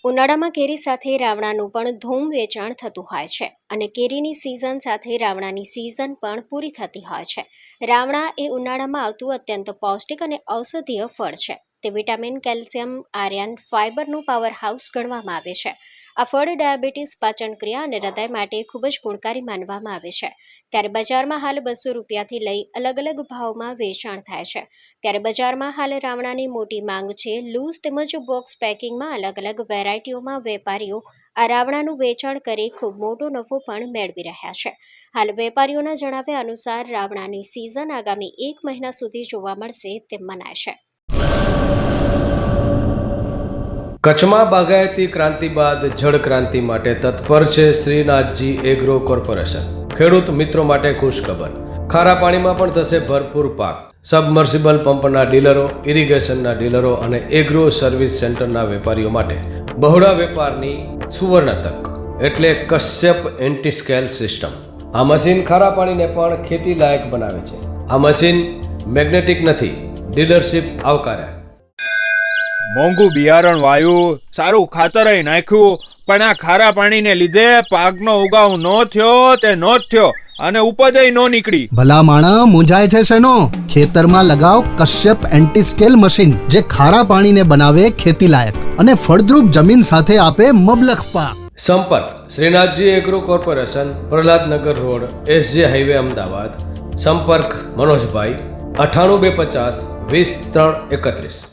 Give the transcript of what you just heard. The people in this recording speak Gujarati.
ઉનાળામાં કેરી સાથે રાવણાનું પણ ધૂમ વેચાણ થતું હોય છે અને કેરીની સિઝન સાથે રાવણાની સિઝન પણ પૂરી થતી હોય છે. રાવણા એ ઉનાળામાં આવતું અત્યંત પૌષ્ટિક અને ઔષધીય ફળ છે. તે વિટામિન, કેલ્શિયમ, આયર્ન, ફાઇબરનું પાવર હાઉસ ગણવામાં આવે છે. આ ફળ ડાયાબિટીસ, પાચનક્રિયા અને હૃદય માટે ખૂબ જ ગુણકારી માનવામાં આવે છે. ત્યારે બજારમાં હાલ 200 રૂપિયાથી લઈ અલગ અલગ ભાવમાં વેચાણ થાય છે. ત્યારે બજારમાં હાલ રાવણાની મોટી માંગ છે. લૂઝ તેમજ બોક્સ પેકિંગમાં અલગ અલગ વેરાયટીઓમાં વેપારીઓ આ રાવણાનું વેચાણ કરી ખૂબ મોટો નફો પણ મેળવી રહ્યા છે. હાલ વેપારીઓના જણાવ્યા અનુસાર રાવણાની સિઝન આગામી 1 મહિના સુધી જોવા મળશે તેમ મનાય છે. કચ્છમાં બાગાયતી ક્રાંતિ બાદ જળ ક્રાંતિ માટે તત્પર છે શ્રીનાથજી એગ્રો કોર્પોરેશન. ખેડૂત મિત્રો માટે ખુશખબર. ખારા પાણીમાં પણ થશે ભરપૂર પાક. સબમર્સિબલ પંપના ડીલરો, ઇરિગેશનના ડીલરો અને એગ્રો સર્વિસ સેન્ટરના વેપારીઓ માટે બહોળા વેપારની સુવર્ણ તક એટલે કશ્યપ એન્ટીસ્કેલ સિસ્ટમ. આ મશીન ખારા પાણીને પણ ખેતી લાયક બનાવે છે. આ મશીન મેગ્નેટિક નથી. ડીલરશીપ આવકાર્યા. મોંઘું બિયારણ વાયું, સારું ખાતરેય નાખ્યું, પણ આ ખારા પાણીને લીધે પાકનો ઉગાવ નો થયો તે નો જ થયો અને ઉપજય નો નીકળી. ભલા માણા મૂંઝાય છે શેનો? ખેતરમાં લગાવ કશ્યપ એન્ટીસ્કેલ મશીન, જે ખારા પાણીને બનાવે ખેતી લાયક અને ફળદ્રુપ જમીન સાથે આપે મબલખ પાક. સંપર્ક Shrinathji agro corporation, Prahlad Nagar road, SJ highway, Ahmedabad. સંપર્ક મનોજભાઈ 98 250 20 331.